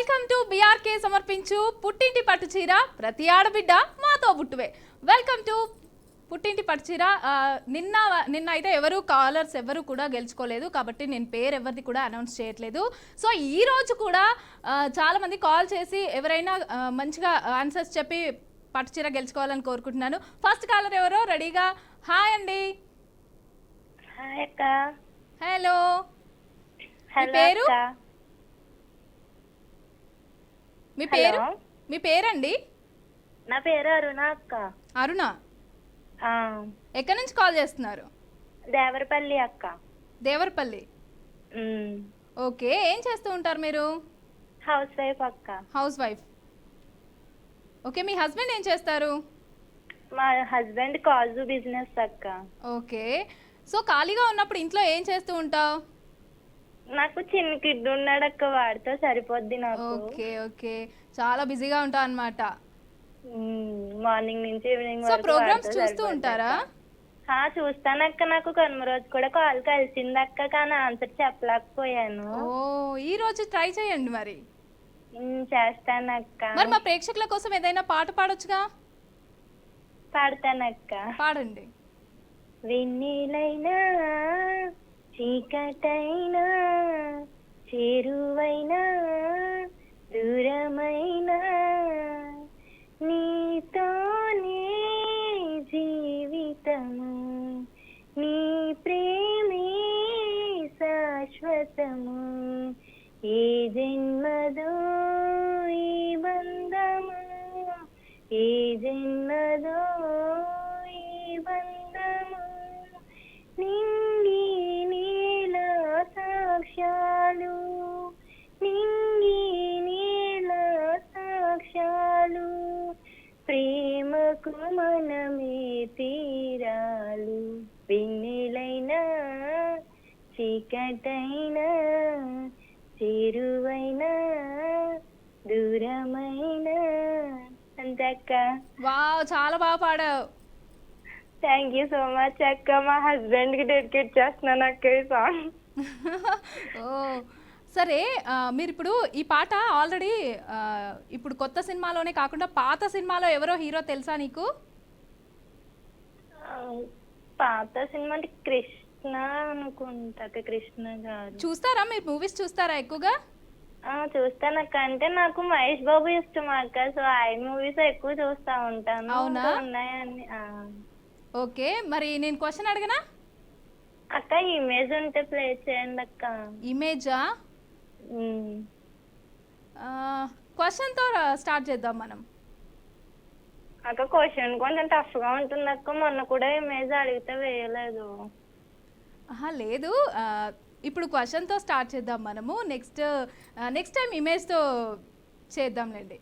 Welcome to BRK సమర్పించు పుట్టింటి పట్టు చీర ప్రతి ఆడబిడ్డ మాతో బుట్టువే. వెల్కమ్ టు పుట్టింటి పట్టు చీర. నిన్న అయితే ఎవరు కాలర్స్ ఎవరు కూడా గెలుచుకోలేదు కాబట్టి నేను పేరు ఎవరిది కూడా అనౌన్స్ చేయట్లేదు. సో ఈ రోజు కూడా చాలా మంది కాల్ చేసి ఎవరైనా మంచిగా ఆన్సర్స్ చెప్పి పట్టు చీర గెలుచుకోవాలని కోరుకుంటున్నాను. ఫస్ట్ కాలర్ ఎవరో రెడీగా. హాయ్ అండి. హాయ్ అక్క. హలో, పేరు మీ పేరండి? నా పేరు అరుణ అక్క. అరుణ, ఎక్కడి నుంచి కాల్ చేస్తున్నారు? దేవరపల్లి అక్క. దేవరపల్లి. ఓకే, ఏం చేస్తూ ఉంటారు మీరు? హౌస్ వైఫ్ అక్క. House wife. ఓకే, మీ హస్బెండ్ ఏం చేస్తారు? మా హస్బెండ్ కాజు బిజినెస్ అక్క. ఓకే, సో ఖాళీగా ఉన్నప్పుడు ఇంట్లో ఏం చేస్తూ ఉంటావు? నాకు చిన్న కిడ్ ఉన్నాడు అక్క, వాడితో సరిపోద్ది నాకు. ఓకే ఓకే, చాలా బిజీగా ఉంటావు అన్నమాట. మార్నింగ్ నుంచి ఈవినింగ్ సో ప్రోగ్రామ్స్ చూస్తూ ఉంటారా? చూస్తానక్క. నాకు కనుమ రోజు కూడా కాల్ కలిసింది అక్క, కానీ ఆన్సర్ చెప్పలేకపోయాను. ఓ, ఈ రోజు ట్రై చేయండి మరి. చేస్తానక్క. మరి మా ప్రేక్షకుల కోసం ఏదైనా పాట పాడొచ్చుగా? పాడతానక్క. పాడండి. వెన్నెలైనా చీకటైనా చేరువైనా దూరమైనా నీతోనే జీవితము, నీ ప్రేమే శాశ్వతము, ఏ జన్మదో ఈ బంధము, ఏ జన్మదో ఈ బంధము, నింగి నీల సాక్ష్యాలు, నింగి నీల సాక్ష్యాలు, ప్రేమకు మనమే తీరాలు, వెన్నెలైనా చీకటైనా చేరువైనా దూరమైనా. అంతే అక్క. వావ్, చాలా బాగా పాడావు. థ్యాంక్ యూ సో మచ్ అక్క. మా హస్బెండ్ కి డెడికేట్ చేస్తున్నాను అక్క ఈ సాంగ్. ఓ సరే, మీరు ఇప్పుడు ఈ పాట ఆల్రెడీ ఇప్పుడు కొత్త సినిమాలోనే కాకుండా పాత సినిమాలో ఎవరో హీరో తెలుసా నీకు? పాత సినిమా అంటే కృష్ణ అనుకుంటా. కృష్ణ గారు. చూస్తారా మీరు? మూవీస్ చూస్తారా ఎక్కువగా? చూస్తానక్క. అంటే నాకు మహేష్ బాబు ఇష్టం అక్క, సో ఆయన మూవీస్ ఎక్కువ చూస్తా ఉంటాను. అవునా? ఉన్నాయని. ఓకే, మరి నేను క్వశ్చన్ అడగనా అక్క? ఇమేజ్ ఉంటే ప్లే చేయండి అక్క. ఇమేజా? క్వశ్చన్ తో స్టార్ట్ చేద్దాం మనం. అక్క క్వశ్చన్ కొంచెం టఫ్ గా ఉంటుంది అక్క. మొన్న కూడా ఇమేజ్ అడిగితే వేయలేదు. లేదు, ఇప్పుడు క్వశ్చన్ తో స్టార్ట్ చేద్దాం మనము. నెక్స్ట్ టైం ఇమేజ్ తో చేద్దాంలేండి.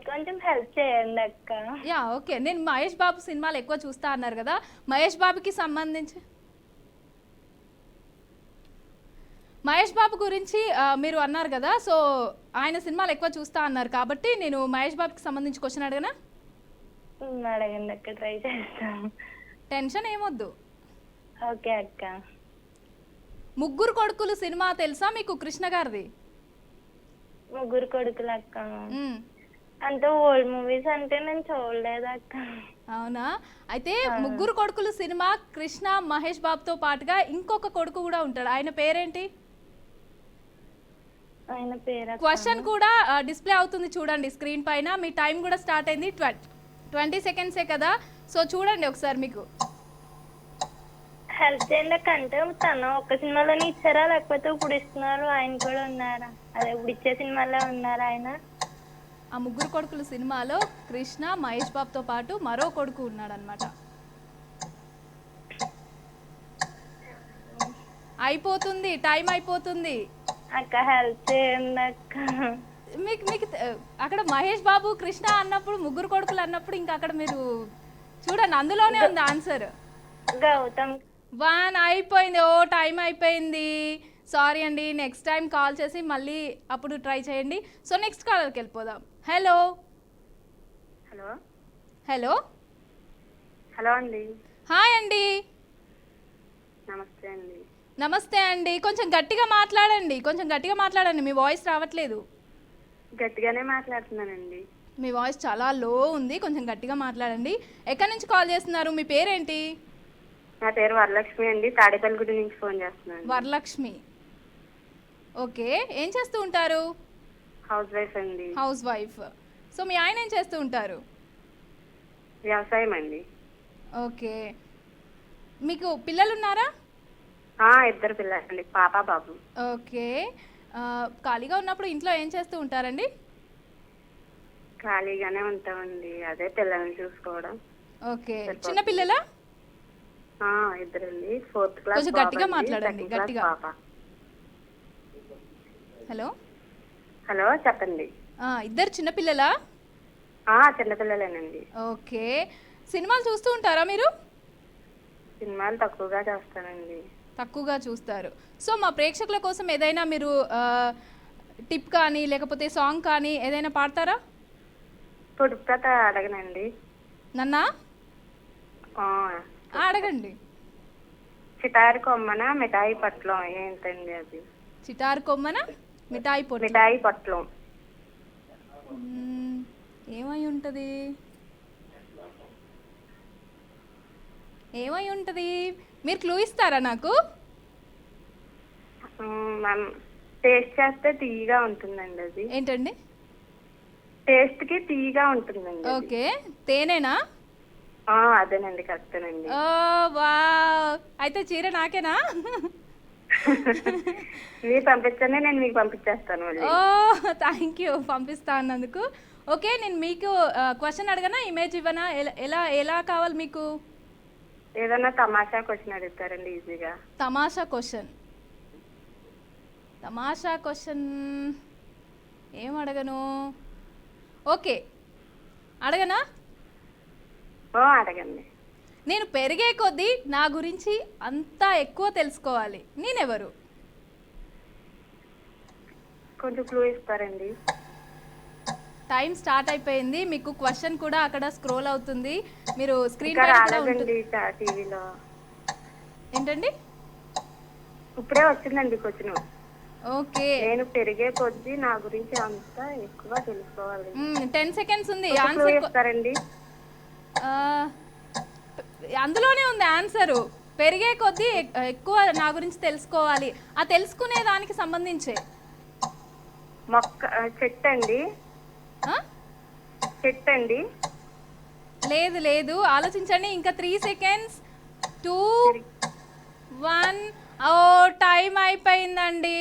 కొంచెం హెల్ప్ చేయండి అక్క. Yeah okay. నేను మహేష్ బాబు సినిమాలు ఎక్కువ చూస్తా అన్నారు కదా, మహేష్ బాబు గురించి మీరు అన్నారు కదా, సో ఆయన సినిమాలు ఎక్కువ చూస్తా అన్నారు కాబట్టి నేను మహేష్ బాబుకి సంబంధించి క్వశ్చన్ అడగనా? అడగండి అక్క, ట్రై చేస్తాను. టెన్షన్ ఏమొద్దు. ఓకే అక్క. ముగ్గురు కొడుకులు సినిమా తెలుసా మీకు, కృష్ణ గారిది? ముగ్గురు కొడుకులు అక్క? అంత ఓల్డ్ మూవీస్ అంటే నేను చూడలేదు అక్క. అవునా? అయితే ముగ్గురు కొడుకులు సినిమా కృష్ణ మహేష్ బాబుతో పాటుగా ఇంకొక కొడుకు కూడా ఉంటాడు. ఆయన పేరేంటి? ఆయన పేరు క్వశ్చన్ కూడా డిస్ప్లే అవుతుంది చూడండి స్క్రీన్ పైన. మీ టైం కూడా స్టార్ట్ అయింది. 20 సెకండ్సే కదా, సో చూడండి ఒకసారి. మీకు హెల్ప్ చేయండి అక్క. అంటే తను ఒక్క సినిమాలోనే ఇచ్చారా లేకపోతే ఇప్పుడు ఇస్తున్నారు ఆయన కూడా ఉన్నారా? అదే ఇప్పుడు ఇచ్చే సినిమాలో ఉన్నారా ఆయన? ఆ ముగ్గురు కొడుకులు సినిమాలో కృష్ణ మహేష్ బాబుతో పాటు మరో కొడుకు ఉన్నాడు అనమాట. అయిపోతుంది, టైం అయిపోతుంది అక్క. హెల్ప్ చేయండి అక్క. మీకు అక్కడ మహేష్ బాబు కృష్ణ అన్నప్పుడు, ముగ్గురు కొడుకులు అన్నప్పుడు ఇంకా అక్కడ మీరు చూడండి, అందులోనే ఉంది ఆన్సర్. గౌతమ్. 1 అయిపోయింది. ఓ, టైం అయిపోయింది. సారీ అండి, నెక్స్ట్ టైం కాల్ చేసి మళ్ళీ అప్పుడు ట్రై చేయండి. సో నెక్స్ట్ కాలర్కి వెళ్ళిపోదాం. హలో హలో హలో హలో అండి. హాయ్ అండి. నమస్తే అండి. నమస్తే అండి. కొంచెం గట్టిగా మాట్లాడండి, మీ వాయిస్ రావట్లేదు. గట్టిగానే మాట్లాడుతున్నానండి. మీ వాయిస్ చాలా లో ఉంది, కొంచెం గట్టిగా మాట్లాడండి. ఎక్కడి నుంచి కాల్ చేస్తున్నారు? మీ పేరేంటి? నా పేరు వరలక్ష్మి అండి, తాడేపల్లిగూడి నుంచి ఫోన్ చేస్తున్నాను. వరలక్ష్మి. ఓకే, ఏం చేస్తూ ఉంటారు? హౌస్ వైఫ్ అండి. House wife. సో మీ ఆయన ఏం చేస్తూ ఉంటారు? వ్యవసాయం అండి. ఓకే, మీకు పిల్లలు ఉన్నారా? ఇద్దరు పిల్లలండి, పాప బాబు. ఓకే, ఖాళీగా ఉన్నప్పుడు ఇంట్లో ఏం చేస్తూ ఉంటారండి? ఖాళీగానే ఉంటామండి, అదే పిల్లల్ని చూసుకోవడం. ఓకే, చిన్న పిల్లలా? ఇద్దరండి, 4th క్లాస్ కొంచెం గట్టిగా మాట్లాడండి, గట్టిగా. పాప. హలో హలో, చెప్పండి. ఇద్దరు చిన్నపిల్లలా? చిన్నపిల్లలేనండి. ఓకే, సినిమాలు చూస్తూ ఉంటారా మీరు? సినిమాలు తక్కువగా చేస్తానండి. తక్కువగా చూస్తారు. సో మా ప్రేక్షకుల కోసం ఏదైనా మీరు టిప్ కానీ లేకపోతే సాంగ్ కానీ ఏదైనా పాడతారా? పొడుపు కథ అడగనండి. నన్నా అడగండి. చిటారి కొమ్మన మిఠాయి పట్లం ఏంటండి అది? చిటారు కొమ్మన మిఠాయి పొట్లం. మిఠాయి పట్లం ఏమై ఉంటుంది? ఏమై ఉంటుంది? మీరు క్లూ ఇస్తారా నాకు? టేస్ట్ చేస్తే తీయగా ఉంటుందండి అది. ఏంటండి? టేస్ట్ కి తీయగా ఉంటుందండి. ఓకే, తేనేనా? అదేనండి, కరెక్టేనండి. వావ్, అయితే చీర నాకేనా? మీరు పంపించండి, నేను మీకు పంపించేస్తాను మళ్ళీ. థ్యాంక్ యూ, పంపిస్తా అన్నందుకు. ఓకే, నేను మీకు క్వశ్చన్ అడగనా, ఇమేజ్ ఇవ్వనా? ఎలా ఎలా కావాలి మీకు? ఏదన్నా తమాషా క్వశ్చన్ అడుగుతారండి ఈజీగా. తమాషా క్వశ్చన్? తమాషా క్వశ్చన్ ఏం అడగను? ఓకే, అడగనా? అడగండి. నేను పెరిగే కొద్దీ నా గురించి అంతా ఎక్కువ తెలుసుకోవాలి, నేనెవరు? కొంచెం క్లూ ఇస్తారండి? టైం స్టార్ట్ అయిపోయింది, మీకు క్వశ్చన్ కూడా అక్కడ స్క్రోల్ అవుతుంది, మీరు స్క్రీన్ ఇంకా పైన కూడా రాలేదండి ఉంటుంది. టీవీలో. ఏంటండి? ఇప్పుడే వచ్చిందండి క్వశ్చన్. ఓకే, నేను పెరిగే కొద్దీ నా గురించి అంతా ఎక్కువ తెలుసుకోవాలి. 10 సెకండ్స్ ఉంది. క్లూ ఆన్సర్ ఇస్తారండి? అందులోనే ఉంది ఆన్సరు. పెరిగే కొద్దీ ఎక్కువ నా గురించి తెలుసుకోవాలి, ఆ తెలుసుకునే దానికి సంబంధించే. చెట్టు అండి? చెట్టు అండి? లేదు లేదు, ఆలోచించండి. ఇంకా 3 సెకండ్స్. 2, 1. టైం అయిపోయిందండి.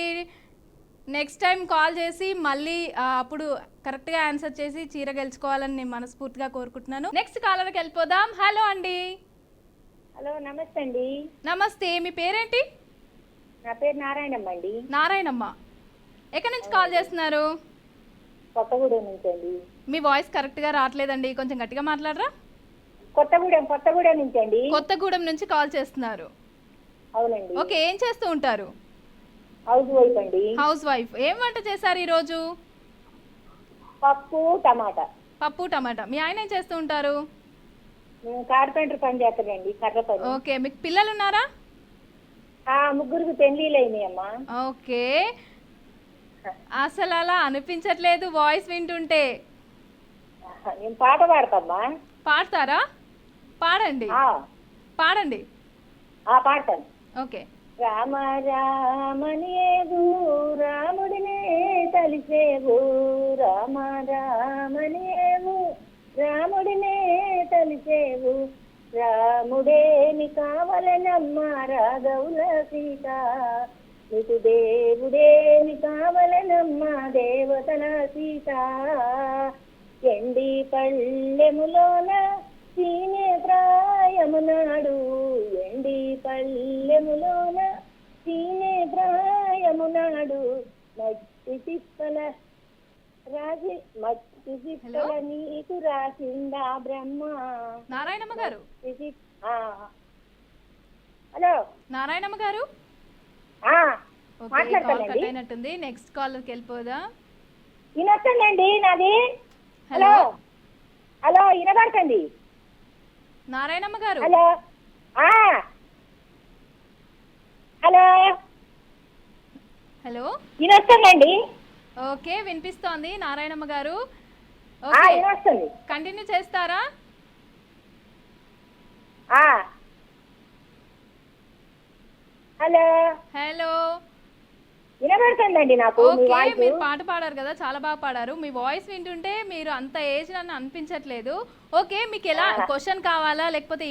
నెక్స్ట్ టైం కాల్ చేసి మళ్ళీ అప్పుడు కరెక్ట్గా ఆన్సర్ చేసి చీర గెలుచుకోవాలని నేను మనస్ఫూర్తిగా కోరుకుంటున్నాను. నెక్స్ట్ కాలర్కి వెళ్ళిపోదాం. హలో అండి. హలో, నమస్తే అండి. నమస్తే, మీ పేరేంటి? నా పేరు నారాయణమ్మ అండి. నారాయణమ్మ, ఎక్కడి నుంచి కాల్ చేస్తున్నారు? కొత్తగూడెం నుంచి అండి. మీ వాయిస్ కరెక్ట్గా రావట్లేదండి, కొంచెం గట్టిగా మాట్లాడరా? కొత్తగూడెం నుంచి అండి. కొత్తగూడెం నుంచి కాల్ చేస్తున్నారు? అవునండి. ఓకే, ఏం చేస్తూ ఉంటారు? హౌస్ వైఫ్ అండి. House wife. ఏం వంట చేశారు ఈరోజు? పప్పు టమాటా. పప్పు టమాటా. మీ ఆయన ఏం చేస్తూ ఉంటారు? మేము కార్పెంటర్ పని చేస్తానండి, కర్ర పని. ఓకే, మీకు పిల్లలు ఉన్నారా? ముగ్గురికి పెళ్లిళ్ళు అయినాయమ్మా. ఓకే, అసలు అలా అనిపించట్లేదు వాయిస్ వింటుంటే. నేను పాట పాడతామ్మా. పాడతారా? పాడండి, పాడండి. పాడతాను. ఓకే. రామ రామనేవు రాముడినే తలిసేవు, రామ రామనేవు రాముడినే తలిసేవు, రాముడేమి కావలనమ్మా రాఘవుల సీత, నీకు దేవుడేమి కావలనమ్మా దేవతల సీత, ఎండి పల్లెములోన సీనే ప్రాయమునాడు, ఎండి పల్లెములోన సీనే ప్రాయమునాడు, మట్టి తిప్పల రాసి మట్టి తిప్పల నీకు రాసిందా బ్రహ్మ. నారాయణమ్మ గారు. హలో నారాయణమ్మ గారు. మాట్లాడతానండి. అయినట్టుంది, నెక్స్ట్ కాలర్కి వెళ్ళిపోదా? వినొస్తుందండి నాది. హలో హలో, వినబడుతుంది. నారాయణమ్మ గారు. హలో హలో హలో, వినొస్తుందండి. ఓకే వినిపిస్తోంది నారాయణమ్మ గారు. ఆ, ఓకే వినొస్తుంది. కంటిన్యూ చేస్తారా? ఆ. Hello, hello. వినబడుతుందండి నాకు మీ ఓకే వాయిస్. మీరు పాట పాడారు కదా, చాలా బాగా పాడారు. మీ వాయిస్ వింటుంటే మీరు అంత ఏజ్ అని అనిపించట్లేదు. ఓకే మీకు ఎలా క్వశ్చన్ కావాలా లేకపోతే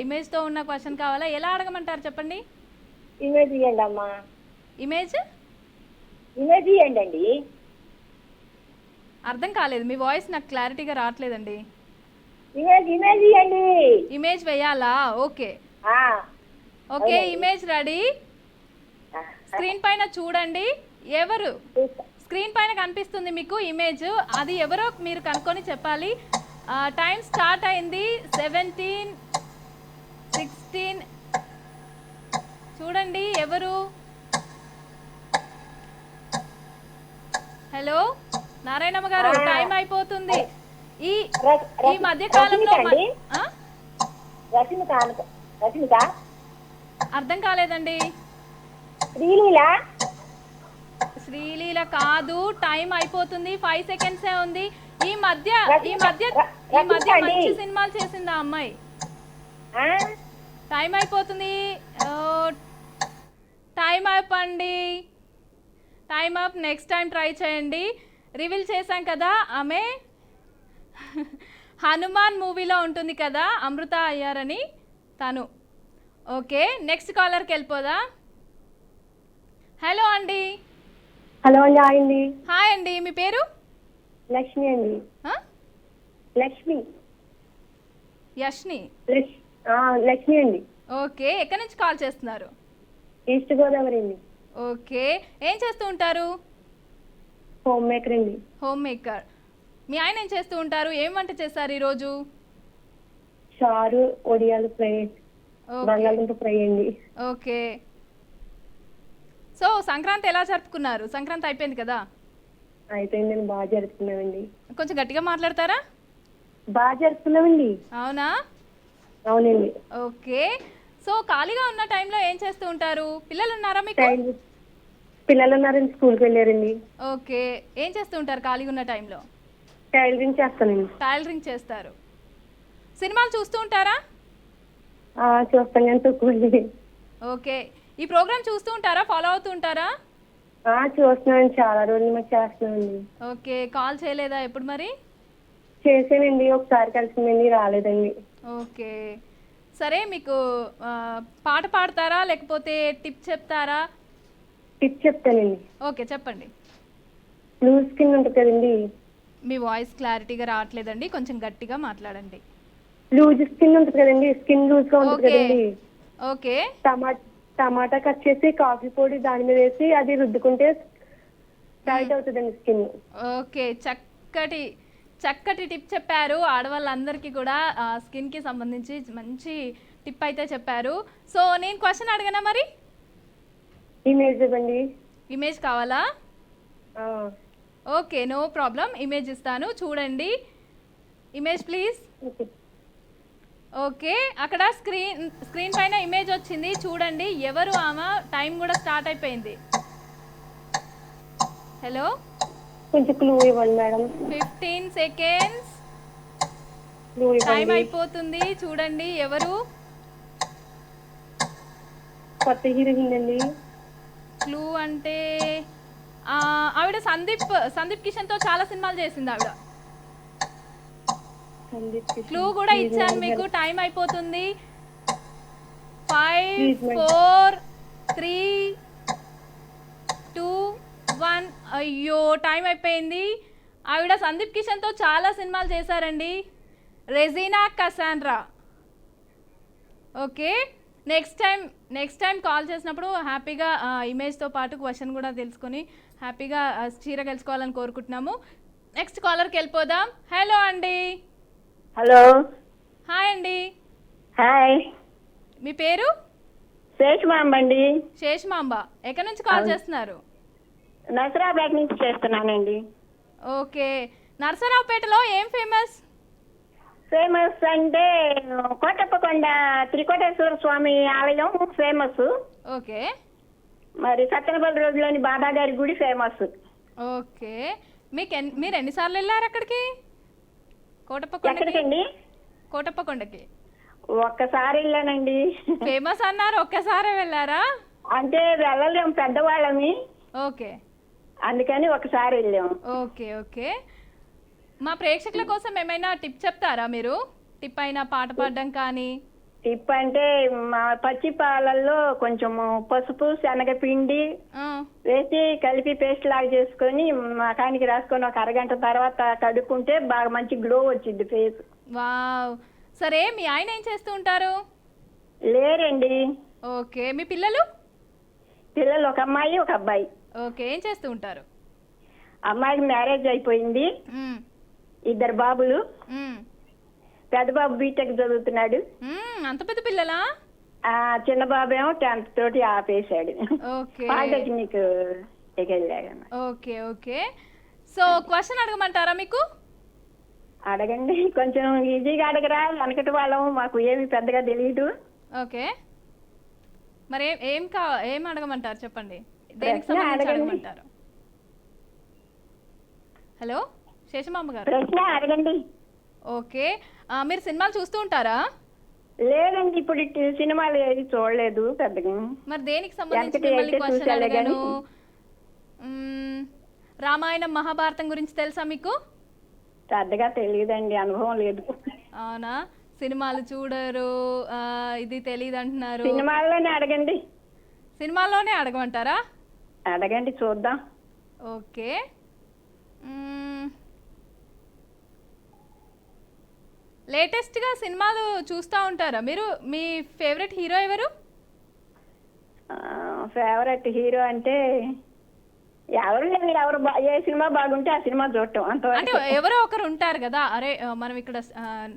ఇమేజ్తో ఉన్న క్వశ్చన్ కావాలా, ఎలా అడగమంటారు చెప్పండి? ఇమేజ్ ఇవ్వండి అమ్మా. ఇమేజ్ ఇమేజ్ ఇవ్వండి అండి. అర్థం కాలేదు, మీ వాయిస్ నాకు క్లారిటీగా రావట్లేదండి. ఇమేజ్ ఇవ్వండి. ఇమేజ్ వేయాలా? ఓకే ఆ, ఓకే అవునండి. Image ready. స్క్రీన్ పైన చూడండి. ఎవరు చూస్తా. స్క్రీన్ పైన కనిపిస్తుంది మీకు ఇమేజ్, అది ఎవరో మీరు కనుక్కొని చెప్పాలి. టైం స్టార్ట్ అయింది. 17, 16 చూడండి ఎవరు. హలో నారాయణమ్మ గారు, టైం అయిపోతుంది. ఈ ఈ మధ్య కాలంలో రష్మిక అండి? రష్మిక అర్థం కాలేదండి. శ్రీలీల. శ్రీలీల కాదు, టైం అయిపోతుంది. 5 seconds ఉంది. ఈ మధ్య మంచి సినిమాలు చేసింది ఆ అమ్మాయి. ఆ? టైం అయిపోతుంది. టైం అప్ అండి, time up. Next time try చేయండి. రివీల్ చేశాం కదా, ఆమె హనుమాన్ మూవీలో ఉంటుంది కదా అమృత అయ్యర్ అని, తను. ఓకే నెక్స్ట్ కాలర్కి వెళ్ళిపోదా. హలో అండి. హలో అండి. హాయ్ అండి. హాయ్ అండి, మీ పేరు? లక్ష్మి అండి. ఆ? లక్ష్మి. యష్ని. లక్ష్మి అండి. ఓకే ఎక్కడి నుంచి కాల్ చేస్తున్నారు? ఈస్ట్ గోదావరి అండి. ఓకే ఏం చేస్తూ ఉంటారు? హోమ్ మేకర్ అండి. Homemaker. మీ ఆయన ఏం చేస్తూ ఉంటారు? ఏం వంట చేస్తారు ఈరోజు? చారు, ఒడియాలు ఫ్రై, ఓకే. బంగాళదుంప ఫ్రై అండి. ఓకే సో సంక్రాంతి ఎలా జరుపుకున్నారు? సంక్రాంతి అయిపోయింది కదా. అయిపోయిందండి, బాగా జరుపుకున్నామండి. కొంచెం గట్టిగా మాట్లాడతారా? బాగా జరుపుకున్నామండి. అవునా? అవునండి. ఓకే సో ఖాళీగా ఉన్న టైంలో ఏం చేస్తూ ఉంటారు? పిల్లలు ఉన్నారా మీకు? పిల్లలు ఉన్నారండి, స్కూల్కి వెళ్ళారండి. ఓకే ఏం చేస్తూ ఉంటారు ఖాళీగా ఉన్న టైంలో? టైలరింగ్ చేస్తానండి. టైలరింగ్ చేస్తారు. సినిమాలు చూస్తూ ఉంటారా? చూస్తాం కానీ తక్కువ అండి. ఓకే ఈ ప్రోగ్రామ్ చూస్తూ ఉంటారా, ఫాలో అవుతూ ఉంటారా? చూస్తున్నామండి, చాలా రోజులు మాకు చేస్తున్నామండి. ఓకే కాల్ చేయలేదా ఎప్పుడు మరి? చేసానండి, ఒకసారి కలిసిందండి, రాలేదండి. ఓకే సరే మీకు పాట పాడతారా లేకపోతే టిప్ చెప్తారా? టిప్ చెప్తానండి. ఓకే చెప్పండి. బ్లూ స్కిన్ ఉంటుంది కదండి. మీ వాయిస్ క్లారిటీగా రావట్లేదండి, కొంచెం గట్టిగా మాట్లాడండి. లూజ్ స్కిన్ ఉంటుంది కదండి, స్కిన్ లూజ్ గా ఉంటుంది ఓకే కదండి. ఓకే టమాటా కట్ చేసి కాఫీ పొడి దాని మీద వేసి అది రుద్దుకుంటే టైట్ అవుతుందండి స్కిన్. ఓకే చక్కటి టిప్ చెప్పారు. ఆడవాళ్ళందరికీ కూడా స్కిన్కి సంబంధించి మంచి టిప్ అయితే చెప్పారు. సో నేను క్వశ్చన్ అడగనా మరి? ఇమేజ్ ఇవ్వండి. ఇమేజ్ కావాలా? ఓకే నో ప్రాబ్లం, ఇమేజ్ ఇస్తాను చూడండి. Image please. ఓకే అక్కడ స్క్రీన్ పైన ఇమేజ్ వచ్చింది చూడండి. ఎవరు ఆమె? టైం కూడా స్టార్ట్ అయిపోయింది. హలో కొంచెం క్లూ ఇవ్వండి మేడం. 15 seconds. క్లూ టైం ఇవ్వండి. అయిపోతుంది చూడండి ఎవరు. కొత్త హీరోయిన్ అండి. క్లూ అంటే ఆవిడ సందీప్ కిషన్ తో చాలా సినిమాలు చేసింది ఆవిడ. క్లూ కూడా ఇచ్చాను మీకు. టైం అయిపోతుంది. 5 4 3 2 1. అయ్యో టైం అయిపోయింది. ఆవిడ సందీప్ కిషన్ తో చాలా సినిమాలు చేశారండి. Regina Cassandra. Okay next time call చేసినప్పుడు హ్యాపీగా ఇమేజ్తో పాటు క్వశ్చన్ కూడా తెలుసుకొని హ్యాపీగా చీర గెలుచుకోవాలని కోరుకుంటున్నాము. నెక్స్ట్ కాలర్కి వెళ్ళిపోదాం. హలో అండి. హలో. హాయ్ అండి. హాయ్. మీ పేరు? శేషమాంబ అండి. శేషమాంబ. ఎక్కడి నుంచి కాల్ చేస్తున్నారు? నరసరావుపేట నుంచి చేస్తున్నానండి. ఓకే నరసరావుపేటలో ఏం ఫేమస్? ఫేమస్ అంటే కోటప్పకొండ త్రికోటేశ్వర స్వామి ఆలయం ఫేమస్. ఓకే మరి సత్తెనపల్లి రోడ్లోని బాబా గారి గుడి ఫేమస్. ఓకే. మీరు ఎన్నిసార్లు వెళ్ళారు అక్కడికి? కోటప్పకొండకి? ఎక్కడికండి? కోటప్పకొండకి ఒక్కసారి వెళ్ళానండి. ఫేమస్ అన్నారు, ఒక్కసారే వెళ్ళారా? అంటే వెళ్ళలేము, పెద్దవాళ్ళమి, ఓకే అందుకని ఒకసారి వెళ్ళాము. Okay okay. మా ప్రేక్షకుల కోసం ఏమైనా టిప్ చెప్తారా మీరు? టిప్ అయినా పాట పాడడం కానీ? టిప్ అంటే మా పచ్చి పాలల్లో కొంచెం పసుపు శనగపిండి ఆ, వేసి కలిపి పేస్ట్ లాగా చేసుకొని మకానికి రాసుకొని ఒక అరగంట తర్వాత కడుక్కుంటే బాగా మంచి గ్లో వచ్చింది ఫేస్. వావ్. సరే, మీ ఆయన ఏం చేస్తూ ఉంటారు? లేరండి, ఓకే. మీ పిల్లలు? పిల్లలు ఒక అమ్మాయి ఒక అబ్బాయి. ఓకే, ఏం చేస్తూ ఉంటారు? అమ్మాయికి మ్యారేజ్ అయిపోయింది, మ్మ్. 2 బాబులు. మ్మ్. పెద్ద బాబు బీటెక్ చదువుతున్నాడు, అంత పెద్ద పిల్లలా? ఆ చిన్న బాబు ఏమో 10th తోటి ఆపేశాడు, ఓకే పాలిటెక్నిక్ వెళ్ళాడు. Okay okay. సో క్వశ్చన్ అడగమంటారా మీకు? అడగండి, కొంచెం ఈజీగా అడగరా, వెనకటి వాళ్ళం, మాకు ఏమి పెద్దగా తెలియదు. ఓకే, మరి ఏం అడగమంటారు చెప్పండి? దేనికి ప్రశ్న సంబంధించి అడగండి. అడగమంటారు? హలో శేషమామ గారు. ప్రశ్న అడగండి. ఓకే. మీరు సినిమాలు చూస్తూ ఉంటారా? లేదండి, ఇప్పుడు ఇటు సినిమాలు ఏది చూడలేదు పెద్దగా. మరి దేనికి సంబంధించి వెనకటి మిమ్మల్ని అయితే క్వశ్చన్ చూసాలే అడిగాను? గాని. రామాయణం మహాభారతం గురించి తెలుసా మీకు? పెద్దగా తెలియదండి, అనుభవం లేదు. అవునా? సినిమాలు చూడరు, ఇది తెలియదు అంటున్నారు. సినిమాల్లోనే అడగండి. సినిమాల్లోనే అడగమంటారా? అడగండి చూద్దాం. ఓకే. లేటెస్ట్గా సినిమాలు చూస్తూ ఉంటారా మీరు? మీ ఫేవరెట్ హీరో ఎవరు? ఫేవరెట్ హీరో అంటే ఎవరు లేదు, ఏ సినిమా బాగుంటే ఆ సినిమా చూడటం అంటే అంతవరకు. ఎవరో ఒకరు ఉంటారు కదా, అరే మనం ఇక్కడ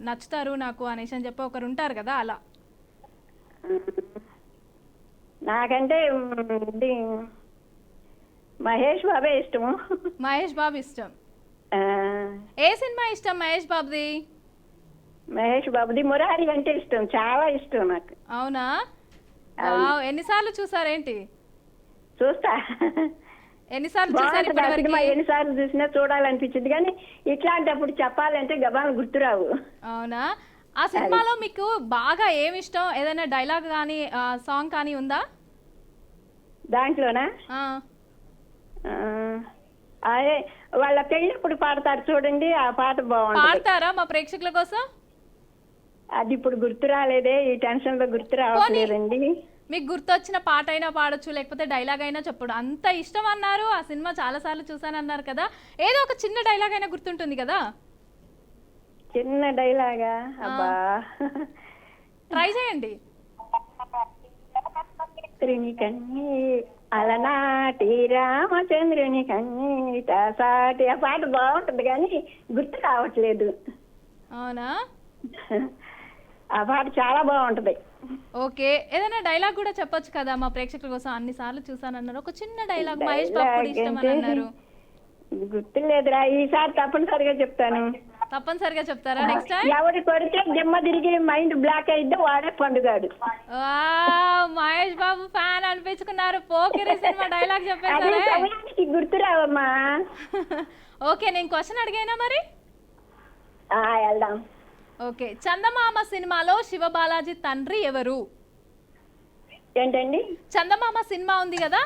నచ్చుతారు నాకు అనేసి అని చెప్పి ఒకరు ఉంటారు కదా, అలా. నాకంటే ఇది మహేష్ బాబే ఇష్టము. మహేష్ బాబు ఇష్టం. ఆ, ఏ సినిమా ఇష్టం మహేష్ బాబుది? మహేష్ బాబుది మురారి అంటే ఇష్టం, చాలా ఇష్టం నాకు. అవునా? వావ్. ఎన్నిసార్లు చూసారేంటి? చూస్తా, ఎన్నిసార్లు చూసారు బాగుంటుంది ఆ సినిమా, ఇప్పటివరకు? ఎన్నిసార్లు చూసినా చూడాలనిపించింది, కానీ ఇట్లాంటప్పుడు చెప్పాలంటే గబాలు గుర్తురావు. అవునా? ఆ సినిమాలో మీకు బాగా ఏమి ఇష్టం? ఏదైనా డైలాగ్ కానీ సాంగ్ కానీ ఉందా? దాంట్లోనా ఆ, అదే వాళ్ళ పెళ్ళిప్పుడు పాడతారు చూడండి, ఆ పాట బాగుంటుంది. పాడతారా మా ప్రేక్షకుల కోసం? అది ఇప్పుడు గుర్తు రాలేదే, ఈ టెన్షన్ లో గుర్తు రావట్లేదండి. మీకు గుర్తొచ్చిన పాట అయినా పాడొచ్చు, లేకపోతే డైలాగ్ అయినా చెప్పడు. అంత ఇష్టం అన్నారు, ఆ సినిమా చాలా సార్లు చూసానన్నారు కదా, ఏదో ఒక చిన్న డైలాగ్ అయినా గుర్తుంటుంది కదా? చిన్న డైలాగా? అబ్బా, ట్రై చేయండి. త్రిని కన్నీ అలనాటి రామచంద్రుని కన్నీట సాటి, ఆ పాట బాగుంటుంది కానీ గుర్తు రావట్లేదు. అవునా? ఆ పాట చాలా బాగుంటది. ఓకే, ఏదైనా డైలాగ్ కూడా చెప్పొచ్చు కదా మా ప్రేక్షకుల కోసం, అన్ని సార్లు చూసానన్నారు, ఒక చిన్న డైలాగ్. మహేష్ బాబు కూడా ఇష్టం అని అన్నారు. గుర్తు లేదురా, ఈసారి తప్పనిసరిగా చెప్తాను. తప్పనిసరిగా చెప్తారా నెక్స్ట్ టైం? ఎవరు కొడితే దిమ్మ తిరిగి మైండ్ బ్లాక్ అయితే వాడే పండుగాడు. Mahesh Babu fan అనిపించుకున్నారు, Pokiri cinema dialogue అదే చెప్పేసారే. సమయానికి గుర్తు రావమ్మా. ఓకే, నేను క్వశ్చన్ అడిగానా మరి? వెళ్దాం. ఓకే, చందమామ సినిమాలో శివబాలాజీ తండ్రి ఎవరు? ఏంటండి? చందమామ సినిమా ఉంది కదా,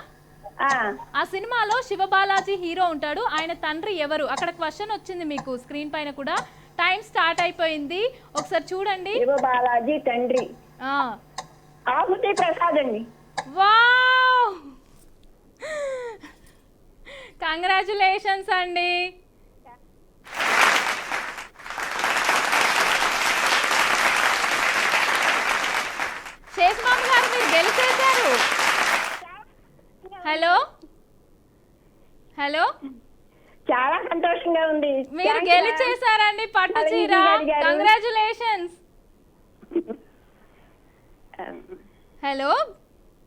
ఆ సినిమాలో శివబాలాజీ హీరో ఉంటాడు, ఆయన తండ్రి ఎవరు? అక్కడ క్వశ్చన్ వచ్చింది మీకు స్క్రీన్ పైన కూడా. టైం స్టార్ట్ అయిపోయింది, ఒకసారి చూడండి. శివబాలాజీ తండ్రి ఆహుతి ప్రసాద్ అండి. వావ్, కంగ్రాచులేషన్స్ అండి. శేషమామ గారు మీరు గెలిచేశారు. హలో హలో, చాలా సంతోషంగా ఉంది. మీరు గెలిచేశారండి పట్టు చీర. కంగ్రాచులేషన్స్. హలో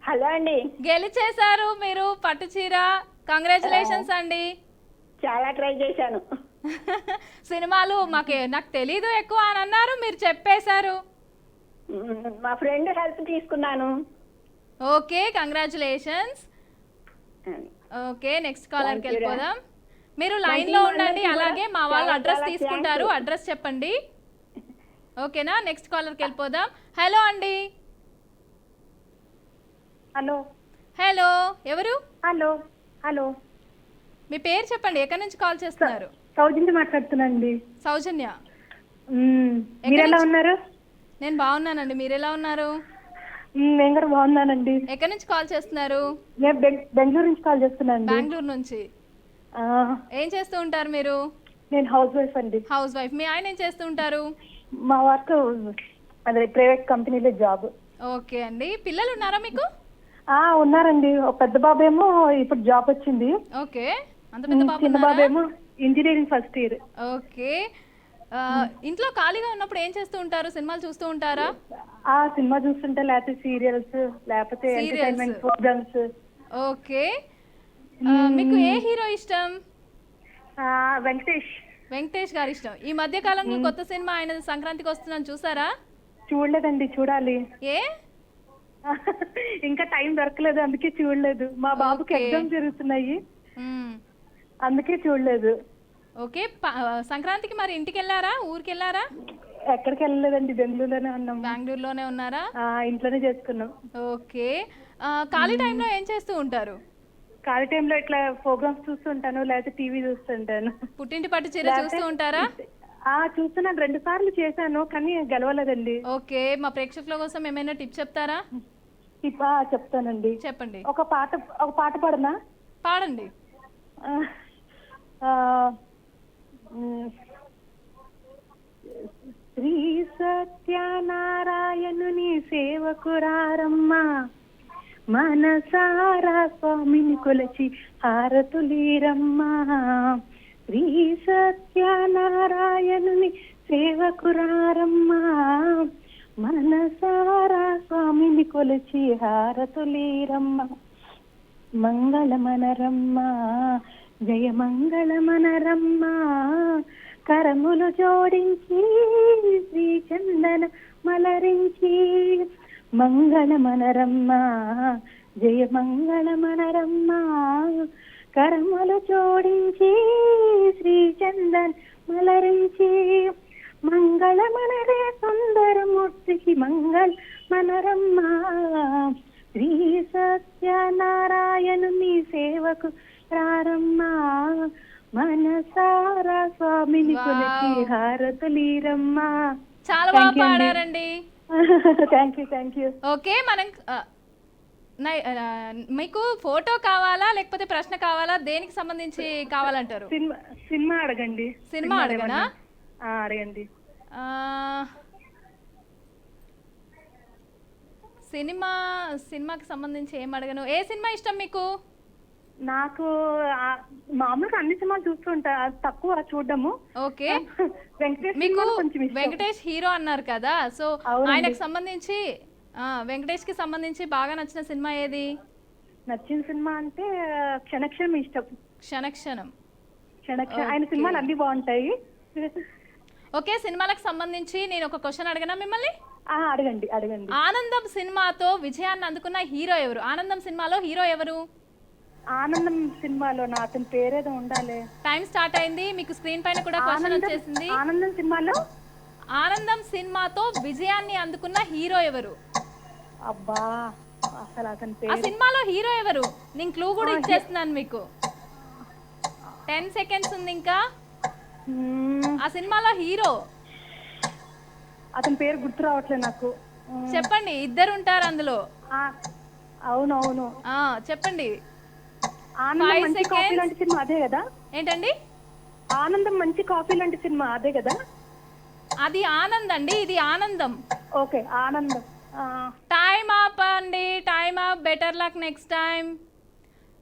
హలో అండి, గెలిచేశారు మీరు పట్టు చీర. కంగ్రాచులేషన్స్ అండి. చాలా ట్రై చేశాను. సినిమాలు నాకు తెలీదు ఎక్కువ అని అన్నారు, మీరు చెప్పేశారు. మా ఫ్రెండ్ హెల్ప్ తీసుకున్నాను. Okay, congratulations. ఓకే, నెక్స్ట్ కాలర్కి వెళ్ళిపోదాం. మీరు లైన్ లో ఉండండి, అలాగే మా వాళ్ళు అడ్రస్ తీసుకుంటారు. అడ్రస్ చెప్పండి, ఓకేనా? నెక్స్ట్ కాలర్కి వెళ్ళిపోదాం. హలో అండి. హలో హలో, ఎవరు? హలో హలో మీ పేరు చెప్పండి, ఎక్కడి నుంచి కాల్ చేస్తున్నారు? సౌజన్య మాట్లాడుతున్నానండి. సౌజన్య. మీరు ఎలా ఉన్నారు? నేను బాగున్నానండి, మీరు ఎలా ఉన్నారు? నేను కూడా బాగున్నానండి. ఎక్కడి నుంచి కాల్ చేస్తున్నారు? నేను బెంగళూరు నుంచి కాల్ చేస్తున్నాను. బెంగళూరు నుంచి. ఏం చేస్తూ ఉంటారు మీరు? నేను హౌస్ వైఫ్ అండి. Housewife. మీ ఆయన ఏం చేస్తూ ఉంటారు? మా వర్క్ అదే ప్రైవేట్ కంపెనీలో జాబ్. ఓకే అండి. పిల్లలు ఉన్నారా మీకు? ఉన్నారండి. ఒక పెద్ద బాబు ఏమో ఇప్పుడు జాబ్ వచ్చింది. ఓకే, అంత పెద్ద బాబు చిన్న బాబు ఉన్నారా? ఏమో ఇంజనీరింగ్ ఫస్ట్ ఇయర్. ఓకే. ఇంట్లో ఖాళీగా ఉన్నప్పుడు ఏం చేస్తూ ఉంటారు? సినిమాలు చూస్తూ ఉంటారా? సినిమా చూస్తుంటే, లేకపోతే సీరియల్స్, లేకపోతే ఎంటర్టైన్మెంట్ ప్రోగ్రామ్స్. ఓకే. మీకు ఏ హీరో ఇష్టం? వెంకటేష్. వెంకటేష్ గారు ఇష్టం. ఈ మధ్య కాలంలో కొత్త సినిమా ఆయన సంక్రాంతికి వస్తుందని చూసారా? చూడలేదండి, చూడాలి. ఏ ఇంకా టైం దొరకలేదు, అందుకే చూడలేదు. మా బాబుకి ఎగ్జామ్ జరుగుతున్నాయి, అందుకే చూడలేదు. ఓకే. సంక్రాంతికి మరి ఇంటికి వెళ్ళారా, ఊరికి వెళ్ళారా? ఎక్కడికి వెళ్ళలేదండి, బెంగళూరులోనే ఉన్నాం. బెంగళూరులోనే ఉన్నారా? ఇంట్లోనే చేసుకున్నాం. ఓకే. ఖాళీ టైంలో ఏం చేస్తూ ఉంటారు? ఖాళీ టైంలో ఇట్లా ప్రోగ్రామ్స్ చూస్తుంటాను, లేకపోతే టీవీ చూస్తుంటాను. పుట్టింటి పట్టు చీర చూస్తూ ఉంటారా? చూస్తున్నాను, 2 సార్లు చేశాను కానీ గెలవలేదండి. ఓకే. మా ప్రేక్షకుల కోసం ఏమైనా టిప్ చెప్తారా? చెప్తానండి. చెప్పండి. ఒక పాట పాడనా? పాడండి. శ్రీ సత్యనారాయణుని సేవకురారమ్మా, మనసారా స్వామిని కొలచి హారతులీరమ్మా. శ్రీ సత్యనారాయణుని సేవకురారమ్మా, మనసారా స్వామిని కొలచి హారతులీరమ్మా. మంగళమనరమ్మా, జయ మంగళమనరమ్మా, కరములు జోడించి శ్రీ చందన మలరించి. మంగళమనరమ్మా, జయ మంగళమనరమ్మా, కరములు జోడించి శ్రీ చందన్ మలరించి. మంగళమనరే సుందరమూర్తికి మంగళ మనరమ్మా, శ్రీ సత్యనారాయణుని సేవకు రారమ్మా, మనసారా స్వామిని కొలిచి హారతులీరమ్మా. చాలా బాగా పాడారండి. Thank you. ఓకే. మనం మీకు ఫోటో కావాలా లేకపోతే ప్రశ్న కావాలా, దేనికి సంబంధించి కావాలంటారు? సినిమా అడగండి. సినిమా అడగనా? అడగండి. సినిమాకి సంబంధించి ఏం అడగను. ఏ సినిమా ఇష్టం మీకు? నాకు మామూలుగా అన్ని సినిమాలు చూస్తుంటా, తక్కువ చూడడము. ఓకే. మీకు వెంకటేష్ హీరో అన్నారు కదా, సో ఆయనకు సంబంధించి వెంకటేష్ కి సంబంధించి బాగా నచ్చిన సినిమా ఏది? నచ్చిన సినిమా అంటే క్షణక్షణం ఇష్టం. క్షణక్షణం. ఆయన సినిమాలు అన్ని బాగుంటాయి. ఓకే. సినిమాలకు సంబంధించి నేను ఒక క్వశ్చన్ అడగనా మిమ్మల్ని? అడగండి. ఆనందం సినిమాతో విజయాన్ని అందుకున్న హీరో ఎవరు? ఆనందం సినిమాలో హీరో ఎవరు? ఆనందం సినిమాలో అతని పేరేదో ఉండాలి. టైం స్టార్ట్ అయింది, మీకు స్క్రీన్ పైన కూడా క్వశ్చన్ వచ్చేసింది. ఆనందం సినిమాతో విజయాన్ని అందుకున్న హీరో ఎవరు? అబ్బా, అసలు అతని పేరు. ఆ సినిమాలో హీరో ఎవరు? నేను క్లూ కూడా ఇచ్చేస్తున్నాను మీకు. 10 సెకండ్స్ ఉంది ఇంకా. ఆ సినిమాలో హీరో అతని పేరు గుర్తు రావట్లేదు నాకు. చెప్పండి. ఇద్దరు ఉంటారు అందులో. అవునవును. చెప్పండి. ఆనందం మంచి కాఫీ లాంటి సినిమా అదే కదా? ఏంటండి? ఆనందం మంచి కాఫీ లాంటి సినిమా అదే కదా? అది ఆనంద్ అండి, ఇది ఆనందం. ఓకే, ఆనందం. టైమ్ అప్ అండి, time up. Better luck next time.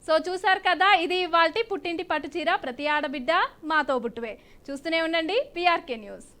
So చూసారు కదా, ఇది ఇవాల్టి పుట్టింటి పట్టు చీర ప్రతి ఆడబిడ్డ మాతో బుట్టువే. చూస్తూనే ఉండండి PRK న్యూస్.